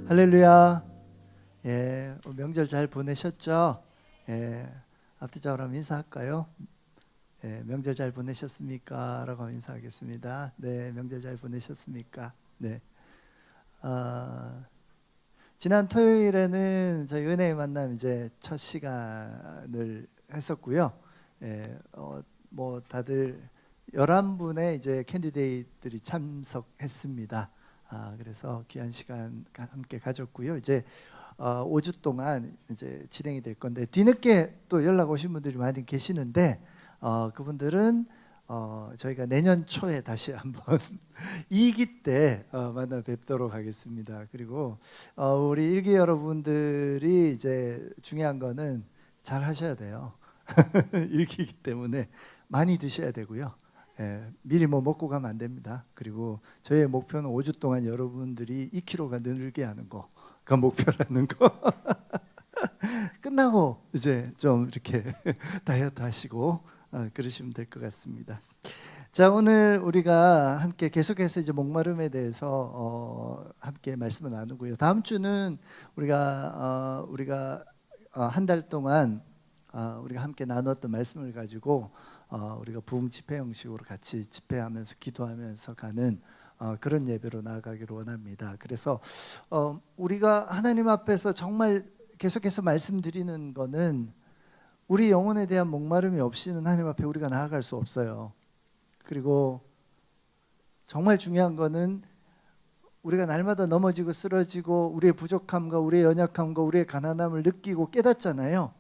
할렐루야. 예, 명절 잘 보내셨죠? 예, 앞뒤적으로 한번 인사할까요? 예, 명절 잘 보내셨습니까? 라고 한번 인사하겠습니다. 네, 명절 잘 보내셨습니까? 네. 지난 토요일에는 저희 은혜의 만남 이제 첫 시간을 했었고요. 예, 뭐 다들 11분의 이제 캔디데이트들이 참석했습니다. 그래서 귀한 시간 함께 가졌고요. 이제 5주 동안 이제 진행이 될 건데, 뒤늦게 또 연락 오신 분들이 많이 계시는데 그분들은 저희가 내년 초에 다시 한번 2기 때 만나 뵙도록 하겠습니다. 그리고 우리 일기 여러분들이 이제 중요한 거는 잘 하셔야 돼요. 일기이기 때문에 많이 드셔야 되고요. 예, 미리 뭐 먹고 가면 안 됩니다. 그리고 저의 목표는 5주 동안 여러분들이 2kg가 늘게 하는 거, 그 목표라는 거. 끝나고 이제 좀 이렇게 다이어트 하시고 그러시면 될 것 같습니다. 자, 오늘 우리가 함께 계속해서 이제 목마름에 대해서 함께 말씀을 나누고요. 다음 주는 우리가 한 달 동안 우리가 함께 나눴던 말씀을 가지고 우리가 부흥 집회 형식으로 같이 집회하면서 기도하면서 가는 그런 예배로 나아가기를 원합니다. 그래서 우리가 하나님 앞에서 정말 계속해서 말씀드리는 거는 우리 영혼에 대한 목마름이 없이는 하나님 앞에 우리가 나아갈 수 없어요. 그리고 정말 중요한 거는 우리가 날마다 넘어지고 쓰러지고 우리의 부족함과 우리의 연약함과 우리의 가난함을 느끼고 깨닫잖아요.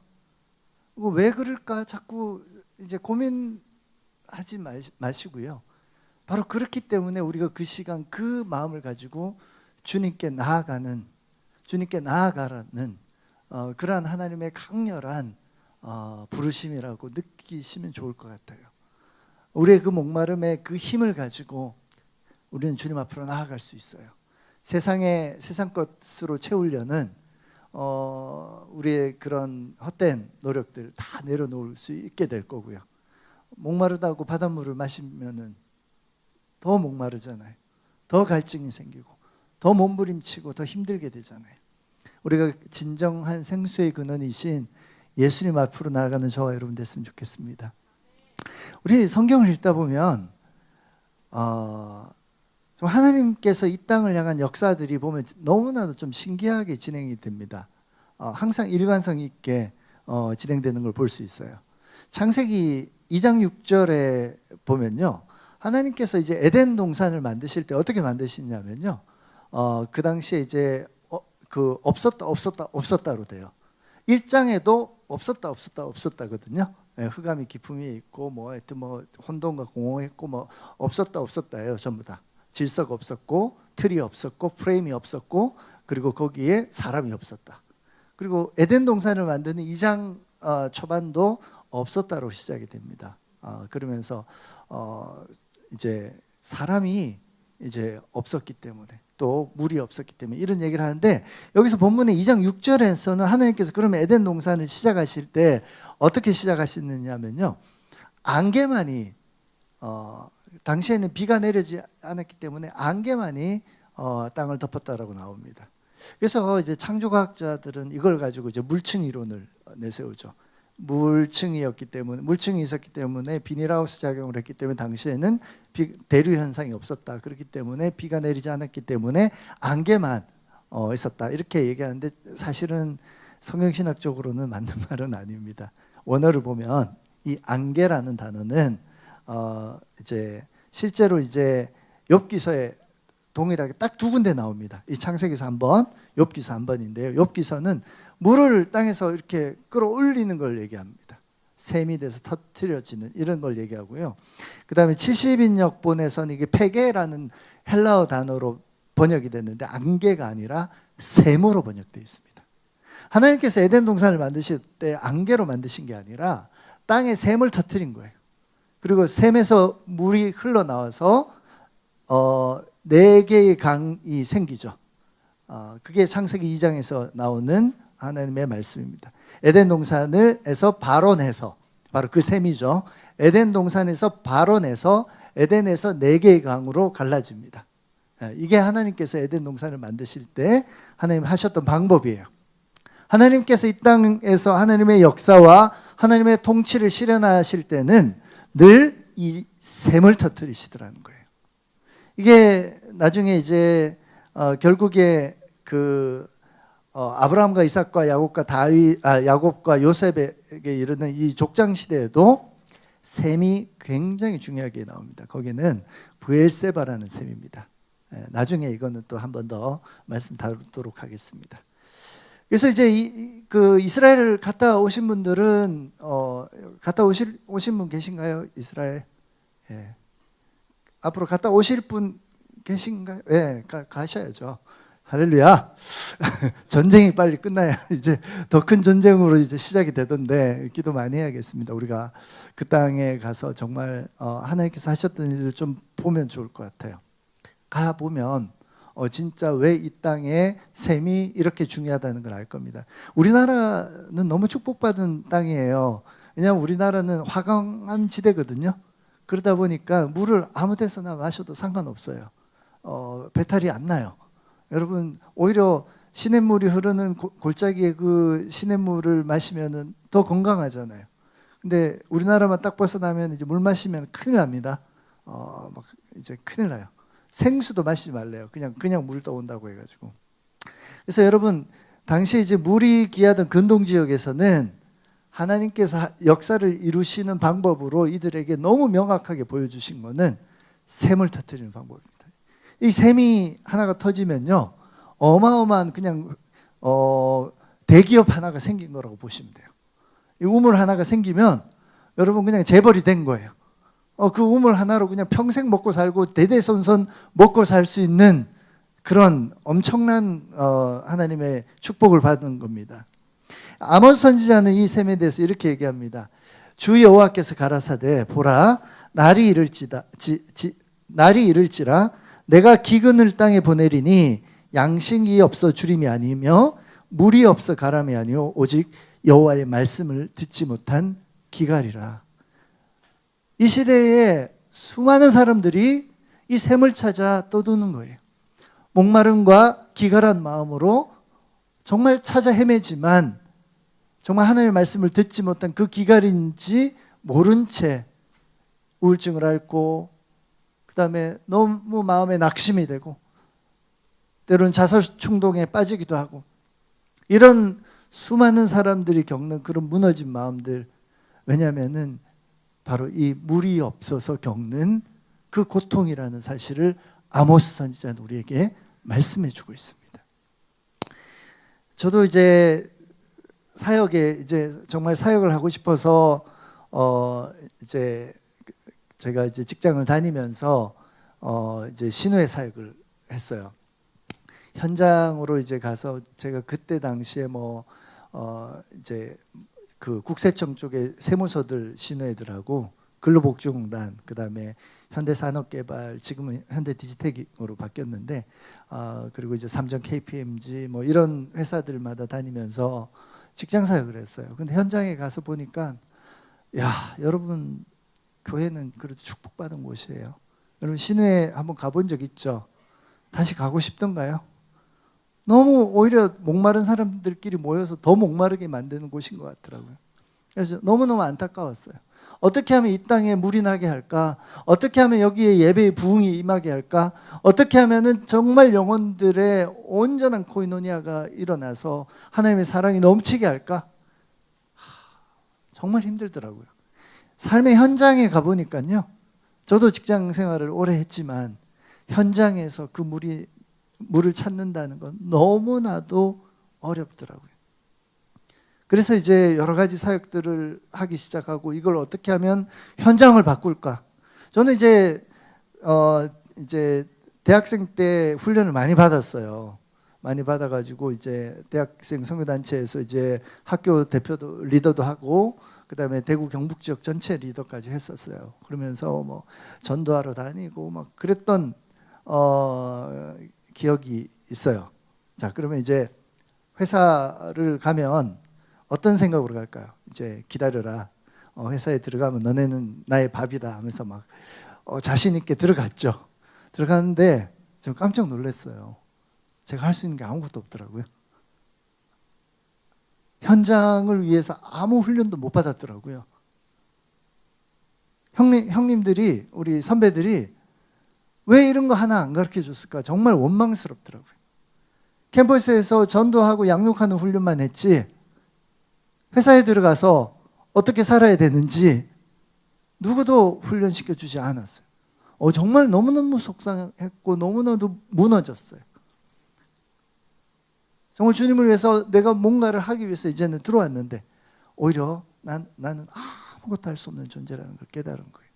왜 그럴까 자꾸 이제 고민하지 마시고요. 바로 그렇기 때문에 우리가 그 시간 그 마음을 가지고 주님께 나아가라는 그러한 하나님의 강렬한 부르심이라고 느끼시면 좋을 것 같아요. 우리의 그 목마름의 그 힘을 가지고 우리는 주님 앞으로 나아갈 수 있어요. 세상 것으로 채우려는 우리의 그런 헛된 노력들 다 내려놓을 수 있게 될 거고요. 목마르다고 바닷물을 마시면은 더 목마르잖아요. 더 갈증이 생기고 더 몸부림치고 더 힘들게 되잖아요. 우리가 진정한 생수의 근원이신 예수님 앞으로 나아가는 저와 여러분 됐으면 좋겠습니다. 우리 성경을 읽다 보면 좀 하나님께서 이 땅을 향한 역사들이 보면 너무나도 좀 신기하게 진행이 됩니다. 항상 일관성 있게 진행되는 걸 볼 수 있어요. 창세기 2장 6절에 보면요, 하나님께서 이제 에덴 동산을 만드실 때 어떻게 만드시냐면요, 그 당시에 이제 없었다로 돼요. 1장에도 없었다거든요. 네, 흑암이 기품이 있고 하여튼 혼돈과 공허했고 없었다예요. 전부 다 질서가 없었고 틀이 없었고 프레임이 없었고 그리고 거기에 사람이 없었다. 그리고 에덴 동산을 만드는 2장 초반도 없었다로 시작이 됩니다. 그러면서 이제 사람이 이제 없었기 때문에 또 물이 없었기 때문에 이런 얘기를 하는데, 여기서 본문의 2장 6절에서는 하나님께서 그러면 에덴 동산을 시작하실 때 어떻게 시작하시느냐면요, 안개만이 당시에는 비가 내리지 않았기 때문에 안개만이 땅을 덮었다라고 나옵니다. 그래서 이제 창조과학자들은 이걸 가지고 이제 물층 이론을 내세우죠. 물층이 있었기 때문에 비닐하우스 작용을 했기 때문에 당시에는 대류 현상이 없었다. 그렇기 때문에 비가 내리지 않았기 때문에 안개만 있었다. 이렇게 얘기하는데 사실은 성경신학적으로는 맞는 말은 아닙니다. 원어를 보면 이 안개라는 단어는 이제 실제로 이제 욥기서에 동일하게 딱 두 군데 나옵니다. 이 창세기서 한 번, 욥기서 한 번인데요. 욥기서는 물을 땅에서 이렇게 끌어올리는 걸 얘기합니다. 샘이 돼서 터뜨려지는 이런 걸 얘기하고요. 그 다음에 70인역본에서는 이게 폐계라는 헬라어 단어로 번역이 됐는데 안개가 아니라 샘으로 번역되어 있습니다. 하나님께서 에덴 동산을 만드실 때 안개로 만드신 게 아니라 땅에 샘을 터뜨린 거예요. 그리고 샘에서 물이 흘러나와서 4개의 강이 생기죠. 그게 창세기 2장에서 나오는 하나님의 말씀입니다. 에덴 동산에서 발원해서, 바로 그 셈이죠. 에덴 동산에서 발원해서 에덴에서 4개의 강으로 갈라집니다. 이게 하나님께서 에덴 동산을 만드실 때 하나님 하셨던 방법이에요. 하나님께서 이 땅에서 하나님의 역사와 하나님의 통치를 실현하실 때는 늘 이 샘을 터뜨리시더라는 거예요. 이게 나중에 이제 결국에 아브라함과 이삭과 야곱과 요셉에게 이르는 이 족장 시대에도 셈이 굉장히 중요하게 나옵니다. 거기는 브엘세바라는 셈입니다. 나중에 이거는 또 한 번 더 말씀 다루도록 하겠습니다. 그래서 이제 이스라엘을 갔다 오신 분들은 갔다 오신 분 계신가요? 이스라엘? 예. 앞으로 갔다 오실 분 계신가요? 예, 가셔야죠. 할렐루야. 전쟁이 빨리 끝나야 이제 더 큰 전쟁으로 이제 시작이 되던데 기도 많이 해야겠습니다. 우리가 그 땅에 가서 정말 하나님께서 하셨던 일을 좀 보면 좋을 것 같아요. 가 보면 진짜 왜 이 땅에 셈이 이렇게 중요하다는 걸 알 겁니다. 우리나라는 너무 축복받은 땅이에요. 왜냐하면 우리나라는 화강암 지대거든요. 그러다 보니까 물을 아무 데서나 마셔도 상관없어요. 배탈이 안 나요. 여러분, 오히려 시냇물이 흐르는 골짜기에 그 시냇물을 마시면 더 건강하잖아요. 근데 우리나라만 딱 벗어나면 이제 물 마시면 큰일 납니다. 막 이제 큰일 나요. 생수도 마시지 말래요. 그냥 물 떠온다고 해가지고. 그래서 여러분, 당시에 이제 물이 귀하던 근동 지역에서는 하나님께서 역사를 이루시는 방법으로 이들에게 너무 명확하게 보여주신 거는 샘을 터뜨리는 방법입니다. 이 샘이 하나가 터지면요, 어마어마한 그냥 대기업 하나가 생긴 거라고 보시면 돼요. 이 우물 하나가 생기면 여러분 그냥 재벌이 된 거예요. 그 우물 하나로 그냥 평생 먹고 살고 대대손손 먹고 살 수 있는 그런 엄청난 하나님의 축복을 받은 겁니다. 아모스 선지자는 이 셈에 대해서 이렇게 얘기합니다. 주 여호와께서 가라사대 보라 날이 이를지라 내가 기근을 땅에 보내리니 양식이 없어 주림이 아니며 물이 없어 가람이 아니오 오직 여호와의 말씀을 듣지 못한 기갈이라. 이 시대에 수많은 사람들이 이 샘을 찾아 떠도는 거예요. 목마름과 기갈한 마음으로 정말 찾아 헤매지만 정말 하나님의 말씀을 듣지 못한 그 기갈인지 모른 채 우울증을 앓고 그 다음에 너무 마음에 낙심이 되고 때로는 자살 충동에 빠지기도 하고 이런 수많은 사람들이 겪는 그런 무너진 마음들, 왜냐하면은 바로 이 물이 없어서 겪는 그 고통이라는 사실을 아모스 선지자는 우리에게 말씀해 주고 있습니다. 저도 이제 사역에 정말 사역을 하고 싶어서 이제 제가 이제 직장을 다니면서 이제 신우의 사역을 했어요. 현장으로 이제 가서 제가 그때 당시에 이제 그 국세청 쪽에 세무서들 신우애들하고 근로복지공단, 그다음에 현대산업개발, 지금은 현대디지텍으로 바뀌었는데 그리고 이제 삼성 KPMG 이런 회사들마다 다니면서 직장 사역을 했어요. 근데 현장에 가서 보니까 야, 여러분 교회는 그래도 축복받은 곳이에요. 여러분 신우회 한번 가본 적 있죠? 다시 가고 싶던가요? 너무 오히려 목마른 사람들끼리 모여서 더 목마르게 만드는 곳인 것 같더라고요. 그래서 너무너무 안타까웠어요. 어떻게 하면 이 땅에 물이 나게 할까? 어떻게 하면 여기에 예배의 부흥이 임하게 할까? 어떻게 하면 정말 영혼들의 온전한 코이노니아가 일어나서 하나님의 사랑이 넘치게 할까? 정말 힘들더라고요. 삶의 현장에 가보니까요, 저도 직장 생활을 오래 했지만 현장에서 그 물을 찾는다는 건 너무나도 어렵더라고요. 그래서 이제 여러 가지 사역들을 하기 시작하고 이걸 어떻게 하면 현장을 바꿀까? 저는 이제 대학생 때 훈련을 많이 받았어요. 많이 받아가지고 이제 대학생 선교단체에서 이제 학교 대표도 리더도 하고 그다음에 대구 경북 지역 전체 리더까지 했었어요. 그러면서 전도하러 다니고 막 그랬던 기억이 있어요. 자, 그러면 이제 회사를 가면 어떤 생각으로 갈까요? 이제 기다려라. 회사에 들어가면 너네는 나의 밥이다 하면서 막 자신 있게 들어갔죠. 들어갔는데 저 깜짝 놀랐어요. 제가 할 수 있는 게 아무것도 없더라고요. 현장을 위해서 아무 훈련도 못 받았더라고요. 형님들이, 우리 선배들이 왜 이런 거 하나 안 가르쳐 줬을까? 정말 원망스럽더라고요. 캠퍼스에서 전도하고 양육하는 훈련만 했지, 회사에 들어가서 어떻게 살아야 되는지 누구도 훈련시켜 주지 않았어요. 정말 너무너무 속상했고 너무나도 무너졌어요. 정말 주님을 위해서 내가 뭔가를 하기 위해서 이제는 들어왔는데 오히려 나는 아무것도 할 수 없는 존재라는 걸 깨달은 거예요.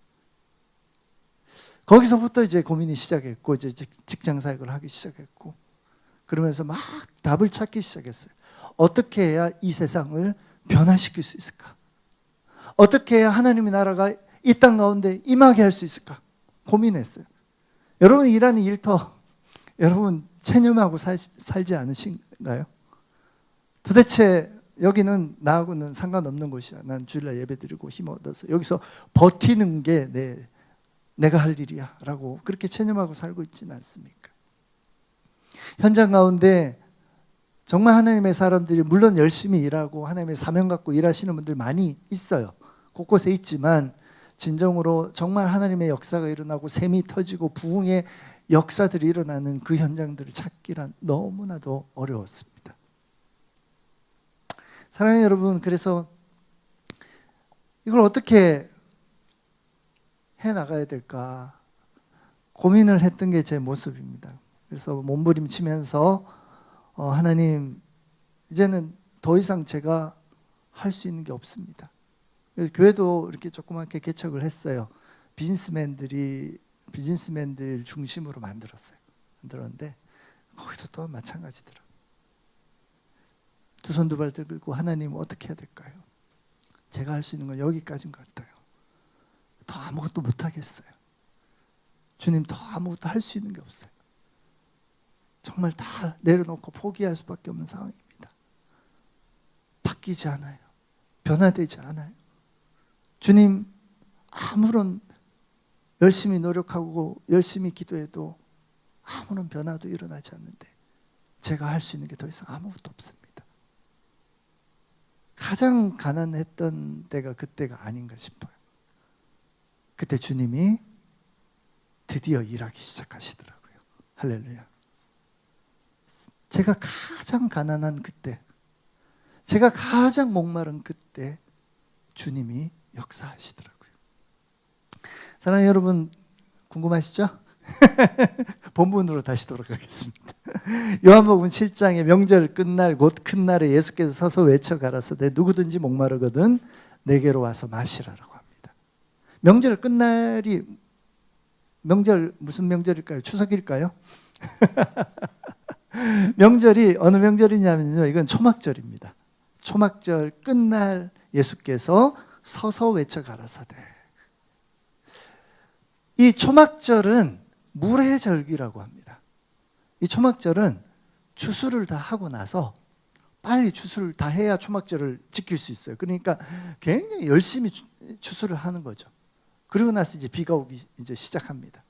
거기서부터 이제 고민이 시작했고, 이제 직장 사역을 하기 시작했고, 그러면서 막 답을 찾기 시작했어요. 어떻게 해야 이 세상을 변화시킬 수 있을까? 어떻게 해야 하나님의 나라가 이 땅 가운데 임하게 할 수 있을까? 고민했어요. 여러분 일하는 일터 여러분 체념하고 살지 않으신가요? 도대체 여기는 나하고는 상관없는 곳이야. 난 주일날 예배드리고 힘 얻어서 여기서 버티는 게 내가 할 일이야 라고 그렇게 체념하고 살고 있지는 않습니까? 현장 가운데 정말 하나님의 사람들이 물론 열심히 일하고 하나님의 사명 갖고 일하시는 분들 많이 있어요. 곳곳에 있지만 진정으로 정말 하나님의 역사가 일어나고 샘이 터지고 부흥의 역사들이 일어나는 그 현장들을 찾기란 너무나도 어려웠습니다. 사랑하는 여러분, 그래서 이걸 어떻게 해나가야 될까 고민을 했던 게 제 모습입니다. 그래서 몸부림치면서 하나님, 이제는 더 이상 제가 할 수 있는 게 없습니다. 교회도 이렇게 조그맣게 개척을 했어요. 비즈니스맨들 중심으로 만들었는데 거기도 또한 마찬가지더라고요. 두 손 두 발 들고 하나님 어떻게 해야 될까요? 제가 할 수 있는 건 여기까지인 것 같아요. 더 아무것도 못하겠어요. 주님, 더 아무것도 할 수 있는 게 없어요. 정말 다 내려놓고 포기할 수밖에 없는 상황입니다. 바뀌지 않아요. 변화되지 않아요. 주님, 아무런 열심히 노력하고 열심히 기도해도 아무런 변화도 일어나지 않는데 제가 할 수 있는 게 더 이상 아무것도 없습니다. 가장 가난했던 때가 그때가 아닌가 싶어요. 그때 주님이 드디어 일하기 시작하시더라고요. 할렐루야. 제가 가장 가난한 그때, 제가 가장 목마른 그때 주님이 역사하시더라고요. 사랑하는 여러분, 궁금하시죠? 본문으로 다시 돌아가겠습니다. 요한복음 7장의 명절 끝날 곧 큰 날에 예수께서 서서 외쳐 가라사대 누구든지 목마르거든 내게로 와서 마시라라고 합니다. 명절 끝날이 무슨 명절일까요? 추석일까요? 명절이 어느 명절이냐면요, 이건 초막절입니다. 초막절 끝날 예수께서 서서 외쳐 가라사대. 이 초막절은 물의 절기라고 합니다. 이 초막절은 추수를 다 하고 나서 빨리 추수를 다 해야 초막절을 지킬 수 있어요. 그러니까 굉장히 열심히 추수를 하는 거죠. 그리고 나서 이제 비가 오기 이제 시작합니다.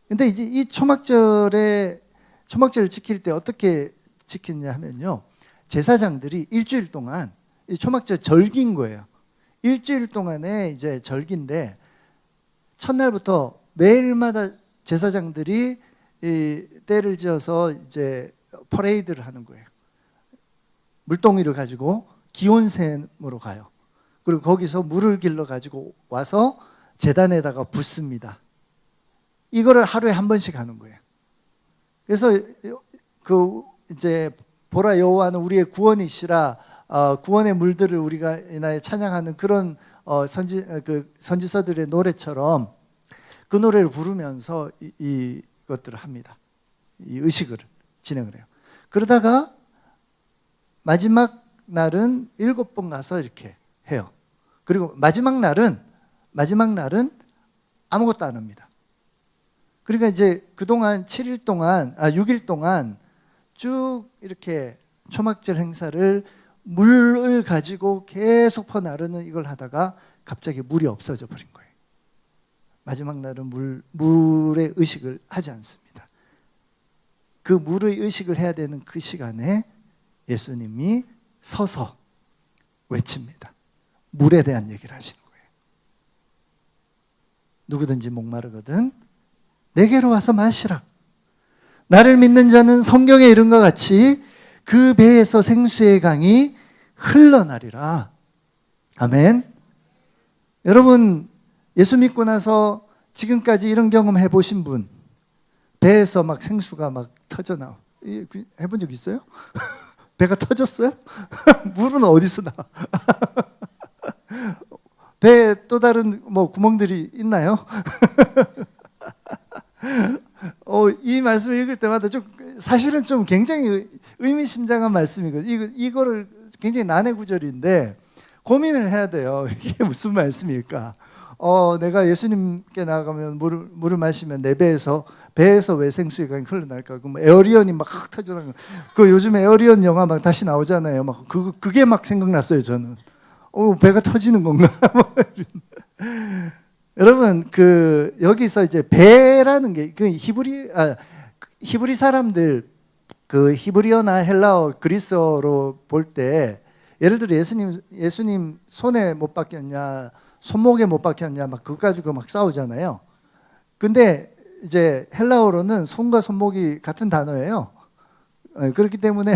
근데 이제 이 초막절을 지킬 때 어떻게 지키냐 하면요, 제사장들이 일주일 동안, 이 초막절 절기인 거예요. 일주일 동안의 이제 절기인데 첫날부터 매일마다 제사장들이 이 때를 지어서 이제 퍼레이드를 하는 거예요. 물동이를 가지고 기온샘으로 가요. 그리고 거기서 물을 길러 가지고 와서 제단에다가 붓습니다. 이거를 하루에 한 번씩 하는 거예요. 그래서 그 이제 보라 여호와는 우리의 구원이시라, 구원의 물들을 우리가 이날 찬양하는 그런 선지서들의 노래처럼 그 노래를 부르면서 이것들을 합니다. 이 의식을 진행을 해요. 그러다가 마지막 날은 7번 가서 이렇게 해요. 그리고 마지막 날은 아무것도 안 합니다. 그러니까 이제 그동안 6일 동안 쭉 이렇게 초막절 행사를 물을 가지고 계속 퍼나르는 이걸 하다가 갑자기 물이 없어져 버린 거예요. 마지막 날은 물의 의식을 하지 않습니다. 그 물의 의식을 해야 되는 그 시간에 예수님이 서서 외칩니다. 물에 대한 얘기를 하시는 거예요. 누구든지 목마르거든 내게로 와서 마시라. 나를 믿는 자는 성경에 이른 것 같이 그 배에서 생수의 강이 흘러나리라. 아멘. 여러분, 예수 믿고 나서 지금까지 이런 경험 해보신 분, 배에서 막 생수가 막 터져 나와. 해본 적 있어요? 배가 터졌어요? 물은 어디서 나와? 배에 또 다른 뭐 구멍들이 있나요? 이 말씀을 읽을 때마다 좀 사실은 좀 굉장히 의미심장한 말씀이거든요. 이거를 굉장히 난해 구절인데 고민을 해야 돼요. 이게 무슨 말씀일까? 내가 예수님께 나아가면 물을 마시면 내 배에서 왜 생수의 강이 흘러날까? 그럼 에어리언이 막 터져나가. 그 요즘 에어리언 영화 막 다시 나오잖아요. 막 그게 막 생각났어요. 저는. 배가 터지는 건가? 여러분, 여기서 이제 배라는 게 히브리 사람들, 히브리어나 헬라어, 그리스어로 볼 때 예를 들어 예수님 손에 못 박혔냐, 손목에 못 박혔냐, 막 그거 가지고 막 싸우잖아요. 근데 이제 헬라어로는 손과 손목이 같은 단어예요. 그렇기 때문에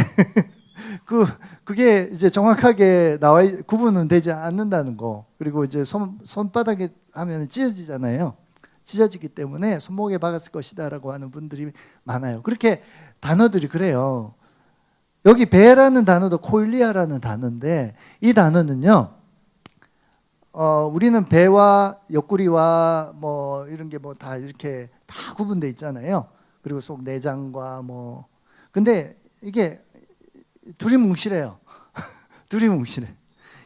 그게 이제 정확하게 구분은 되지 않는다는 거. 그리고 이제 손바닥에 하면 찢어지잖아요. 찢어지기 때문에 손목에 박았을 것이다라고 하는 분들이 많아요. 그렇게 단어들이 그래요. 여기 배라는 단어도 코일리아라는 단어인데 이 단어는요. 우리는 배와 옆구리와 뭐 이런 게 뭐 다 이렇게 다 구분돼 있잖아요. 그리고 속 내장과 뭐 근데 이게 둘이 뭉실해요. 둘이 뭉실해.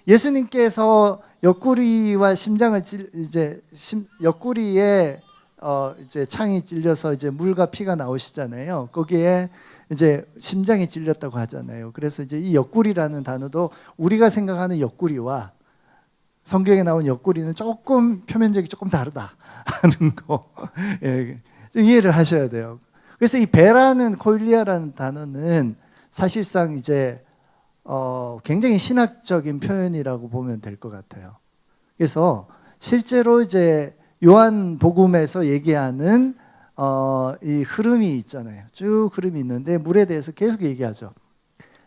예수님께서 옆구리와 심장을 옆구리에 이제 창이 찔려서 이제 물과 피가 나오시잖아요. 거기에 이제 심장이 찔렸다고 하잖아요. 그래서 이제 이 옆구리라는 단어도 우리가 생각하는 옆구리와 성경에 나온 옆구리는 조금 표면적이 조금 다르다 하는 거 예, 좀 이해를 하셔야 돼요. 그래서 이 배라는 코일리아라는 단어는 사실상 이제 굉장히 신학적인 표현이라고 보면 될 것 같아요. 그래서 실제로 이제 요한복음에서 얘기하는 이 흐름이 있잖아요. 쭉 흐름이 있는데 물에 대해서 계속 얘기하죠.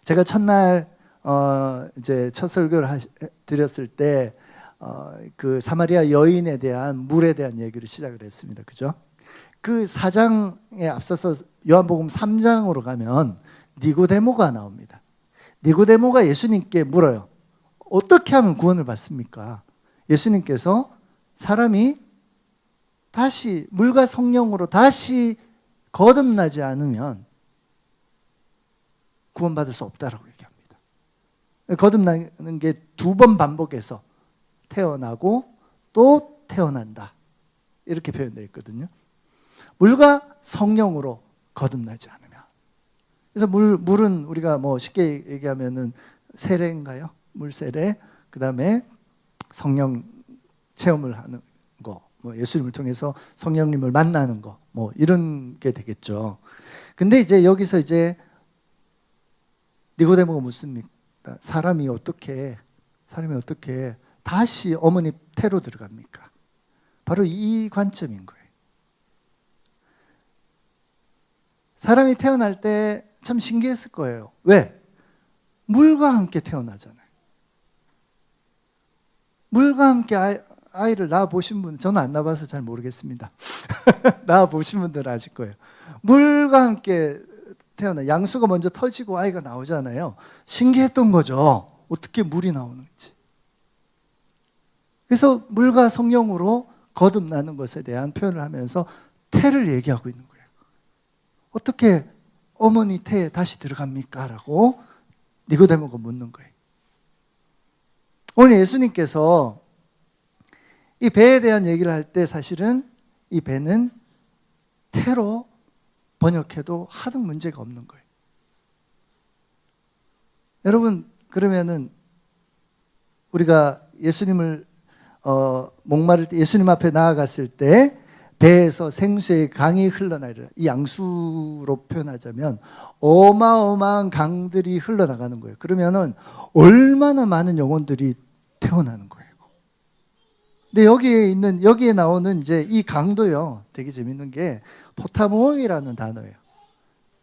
제가 첫날 이제 첫 설교를 드렸을 때 그 사마리아 여인에 대한 물에 대한 얘기를 시작을 했습니다. 그죠? 그 4장에 앞서서 요한복음 3장으로 가면 니고데모가 나옵니다. 니고데모가 예수님께 물어요. 어떻게 하면 구원을 받습니까? 예수님께서 사람이 다시 물과 성령으로 다시 거듭나지 않으면 구원받을 수 없다라고 얘기합니다. 거듭나는 게 2번 반복해서 태어나고 또 태어난다. 이렇게 표현되어 있거든요. 물과 성령으로 거듭나지 않으면. 그래서 물은 우리가 뭐 쉽게 얘기하면은 세례인가요? 물 세례. 그다음에 성령 체험을 하는 거. 뭐 예수님을 통해서 성령님을 만나는 거. 뭐 이런 게 되겠죠. 근데 이제 여기서 이제 니고데모가 묻습니다. 사람이 어떻게 다시 어머니 태로 들어갑니까? 바로 이 관점인 거예요. 사람이 태어날 때 참 신기했을 거예요. 왜? 물과 함께 태어나잖아요. 물과 함께 아이를 낳아보신 분, 저는 안 낳아봐서 잘 모르겠습니다. 낳아보신 분들은 아실 거예요. 물과 함께 태어나, 양수가 먼저 터지고 아이가 나오잖아요. 신기했던 거죠. 어떻게 물이 나오는지. 그래서 물과 성령으로 거듭나는 것에 대한 표현을 하면서 태를 얘기하고 있는 거예요. 어떻게 어머니 태에 다시 들어갑니까? 라고 니고데모가 묻는 거예요. 오늘 예수님께서 이 배에 대한 얘기를 할 때 사실은 이 배는 태로 번역해도 하등 문제가 없는 거예요. 여러분, 그러면은 우리가 예수님을 목마를 때 예수님 앞에 나아갔을 때 배에서 생수의 강이 흘러나리라. 이 양수로 표현하자면 어마어마한 강들이 흘러나가는 거예요. 그러면은 얼마나 많은 영혼들이 태어나는 거예요. 근데 여기에 나오는 이제 이 강도요, 되게 재밌는 게 포타모이라는 단어예요.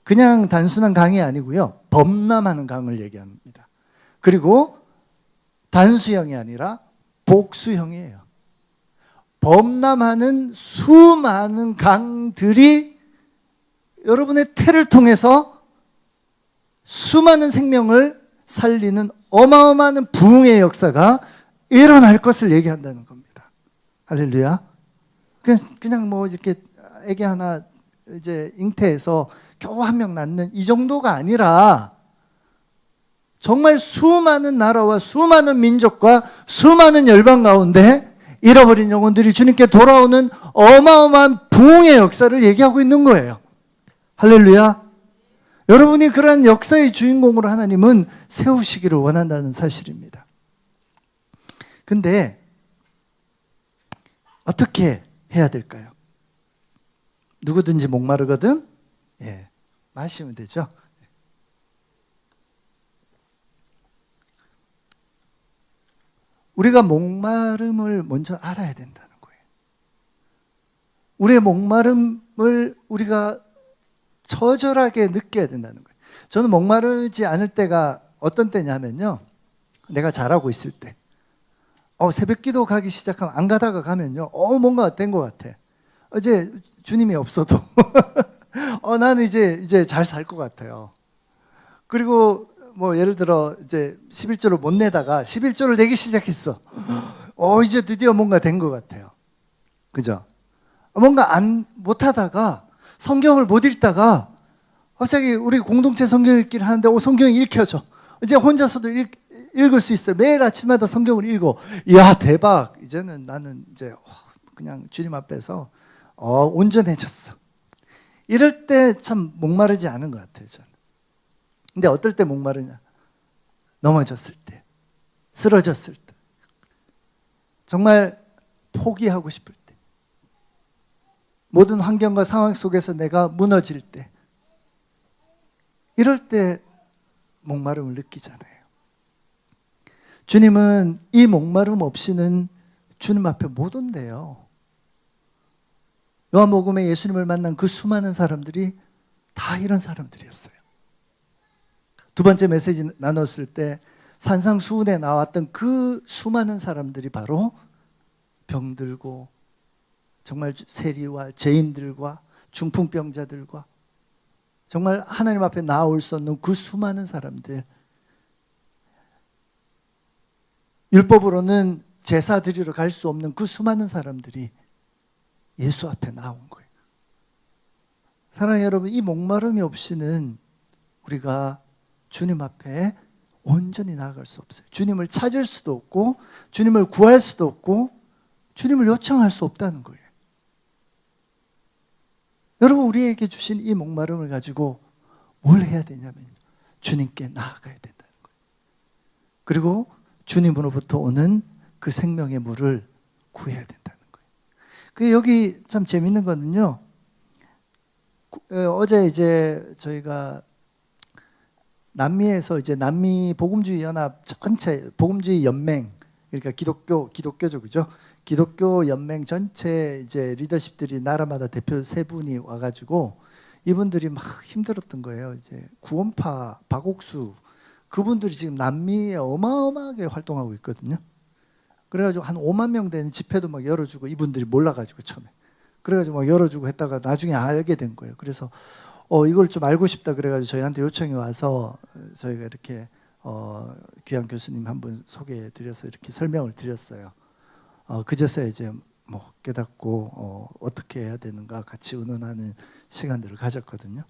그냥 단순한 강이 아니고요, 범람하는 강을 얘기합니다. 그리고 단수형이 아니라 복수형이에요. 범람하는 수많은 강들이 여러분의 태를 통해서 수많은 생명을 살리는 어마어마한 부흥의 역사가 일어날 것을 얘기한다는 겁니다. 할렐루야. 그냥 뭐 이렇게 애기 하나 이제 잉태해서 겨우 한 명 낳는 이 정도가 아니라 정말 수많은 나라와 수많은 민족과 수많은 열방 가운데 잃어버린 영혼들이 주님께 돌아오는 어마어마한 부흥의 역사를 얘기하고 있는 거예요. 할렐루야. 여러분이 그러한 역사의 주인공으로 하나님은 세우시기를 원한다는 사실입니다. 근데 어떻게 해야 될까요? 누구든지 목마르거든 마시면 되죠. 우리가 목마름을 먼저 알아야 된다는 거예요. 우리의 목마름을 우리가 처절하게 느껴야 된다는 거예요. 저는 목마르지 않을 때가 어떤 때냐면요, 내가 잘하고 있을 때 새벽 기도 가기 시작하면 안 가다가 가면요, 뭔가 된 것 같아. 어제 주님이 없어도 나는 이제 잘 살 것 같아요. 그리고 뭐 예를 들어 이제 11조를 못 내다가 11조를 내기 시작했어. 이제 드디어 뭔가 된 것 같아요. 그죠? 뭔가 못하다가 성경을 못 읽다가 갑자기 우리 공동체 성경 읽기를 하는데 성경이 읽혀져. 이제 혼자서도 읽을 수 있어요. 매일 아침마다 성경을 읽어. 이야, 대박. 이제는 나는 이제 그냥 주님 앞에서 온전해졌어. 이럴 때 참 목마르지 않은 것 같아요, 저는. 근데 어떨 때 목마르냐? 넘어졌을 때, 쓰러졌을 때, 정말 포기하고 싶을 때, 모든 환경과 상황 속에서 내가 무너질 때, 이럴 때 목마름을 느끼잖아요. 주님은 이 목마름 없이는 주님 앞에 못 온대요. 요한복음에 예수님을 만난 그 수많은 사람들이 다 이런 사람들이었어요. 두 번째 메시지 나눴을 때 산상수훈에 나왔던 그 수많은 사람들이 바로 병들고 정말 세리와 죄인들과 중풍병자들과 정말 하나님 앞에 나올 수 없는 그 수많은 사람들, 율법으로는 제사 드리러 갈 수 없는 그 수많은 사람들이 예수 앞에 나온 거예요. 사랑하는 여러분, 이 목마름이 없이는 우리가 주님 앞에 온전히 나아갈 수 없어요. 주님을 찾을 수도 없고 주님을 구할 수도 없고 주님을 요청할 수 없다는 거예요. 여러분, 우리에게 주신 이 목마름을 가지고 뭘 해야 되냐면 주님께 나아가야 된다는 거예요. 그리고 주님으로부터 오는 그 생명의 물을 구해야 된다는 거예요. 여기 참 재밌는 거는요, 어제 이제 저희가 남미에서 이제 남미 복음주의 연합 전체 복음주의 연맹, 그러니까 기독교죠, 그죠? 기독교 연맹 전체 이제 리더십들이 나라마다 대표 세 분이 와가지고 이분들이 막 힘들었던 거예요. 이제 구원파 박옥수 그분들이 지금 남미에 어마어마하게 활동하고 있거든요. 그래가지고 한 5만 명 되는 집회도 막 열어주고 이분들이 몰라가지고 처음에 그래가지고 막 열어주고 했다가 나중에 알게 된 거예요. 그래서 이걸 좀 알고 싶다 그래가지고 저희한테 요청이 와서 저희가 이렇게 귀한 교수님 한 분 소개해드려서 이렇게 설명을 드렸어요. 그제서야 이제 뭐 깨닫고 어떻게 해야 되는가 같이 의논하는 시간들을 가졌거든요.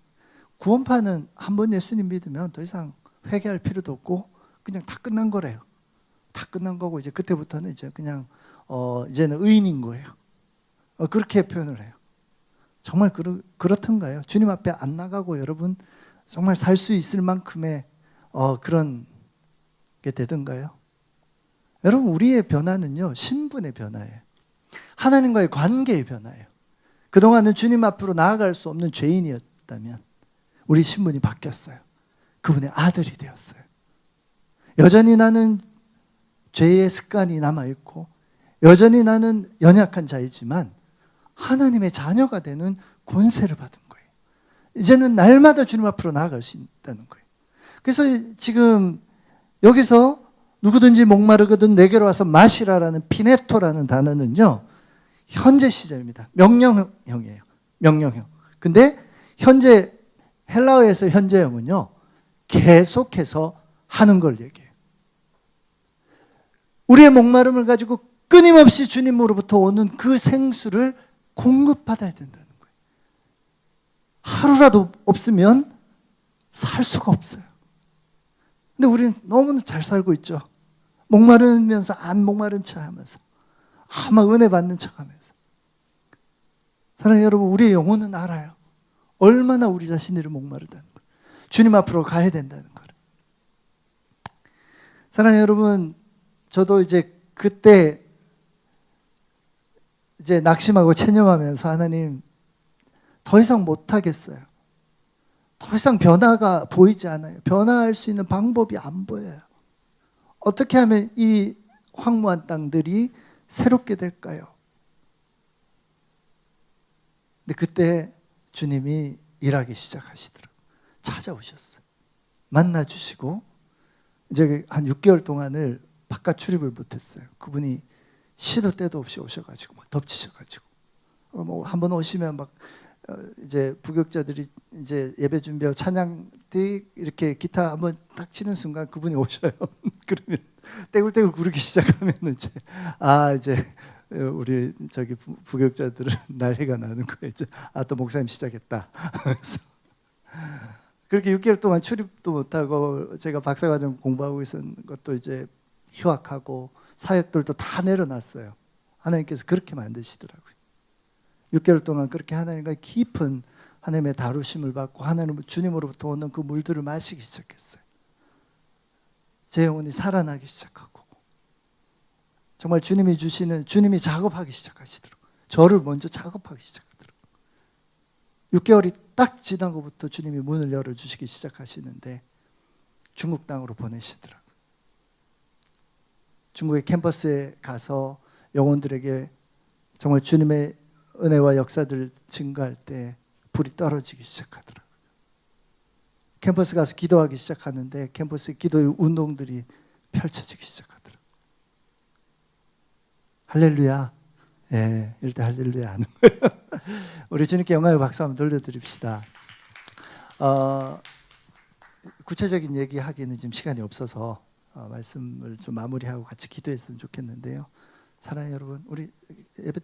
구원파는 한 번 예수님 믿으면 더 이상 회개할 필요도 없고 그냥 다 끝난 거래요. 다 끝난 거고 이제 그때부터는 이제 그냥 이제는 의인인 거예요. 그렇게 표현을 해요. 정말 그렇던가요? 주님 앞에 안 나가고 여러분 정말 살 수 있을 만큼의 그런 게 되던가요? 여러분, 우리의 변화는요, 신분의 변화예요. 하나님과의 관계의 변화예요. 그동안은 주님 앞으로 나아갈 수 없는 죄인이었다면 우리 신분이 바뀌었어요. 그분의 아들이 되었어요. 여전히 나는 죄의 습관이 남아있고 여전히 나는 연약한 자이지만 하나님의 자녀가 되는 권세를 받은 거예요. 이제는 날마다 주님 앞으로 나아갈 수 있다는 거예요. 그래서 지금 여기서 누구든지 목마르거든 내게로 와서 마시라라는 피네토라는 단어는요, 현재 시제입니다. 명령형이에요. 명령형. 근데 현재 헬라어에서 현재형은요, 계속해서 하는 걸 얘기해요. 우리의 목마름을 가지고 끊임없이 주님으로부터 오는 그 생수를 공급받아야 된다는 거예요. 하루라도 없으면 살 수가 없어요. 근데 우리는 너무나 잘 살고 있죠. 목마르면서 안 목마른 척 하면서, 막 은혜 받는 척 하면서. 사랑하는 여러분, 우리의 영혼은 알아요. 얼마나 우리 자신을 목마르다는 걸. 주님 앞으로 가야 된다는 걸. 사랑하는 여러분, 저도 이제 그때 이제 낙심하고 체념하면서 하나님, 더 이상 못하겠어요. 더 이상 변화가 보이지 않아요. 변화할 수 있는 방법이 안 보여요. 어떻게 하면 이 황무한 땅들이 새롭게 될까요? 근데 그때 주님이 일하기 시작하시더라고요. 찾아오셨어요. 만나주시고 이제 한 6개월 동안을 바깥 출입을 못했어요. 그분이 시도 때도 없이 오셔가지고 막 덮치셔가지고 뭐 한번 오시면 막 이제 부교육자들이 이제 예배 준비하고 찬양들이 이렇게 기타 한번 딱 치는 순간 그분이 오셔요. 그러면 떼굴떼굴 구르기 시작하면 이제 이제 우리 저기 부교육자들은 난리가 나는 거예요. 또 목사님 시작했다. 그래서 그렇게 6개월 동안 출입도 못하고 제가 박사과정 공부하고 있었던 것도 이제 휴학하고 사역들도 다 내려놨어요. 하나님께서 그렇게 만드시더라고요. 6개월 동안 그렇게 하나님과 깊은 하나님의 다루심을 받고 하나님 주님으로부터 오는 그 물들을 마시기 시작했어요. 제 영혼이 살아나기 시작하고 정말 주님이 주시는, 주님이 작업하기 시작하시더라고요. 저를 먼저 작업하기 시작하더라고요. 6개월이 딱 지나고부터 주님이 문을 열어주시기 시작하시는데 중국 땅으로 보내시더라고요. 중국의 캠퍼스에 가서 영혼들에게 정말 주님의 은혜와 역사들 증가할 때 불이 떨어지기 시작하더라고요. 캠퍼스 가서 기도하기 시작하는데 캠퍼스 기도의 운동들이 펼쳐지기 시작하더라고요. 할렐루야. 예, 일단 할렐루야 하는 거예요. 우리 주님께 영광의 박수 한번 돌려드립시다. 구체적인 얘기하기는 지금 시간이 없어서 말씀을 좀 마무리하고 같이 기도했으면 좋겠는데요. 사랑하는 여러분, 우리 예배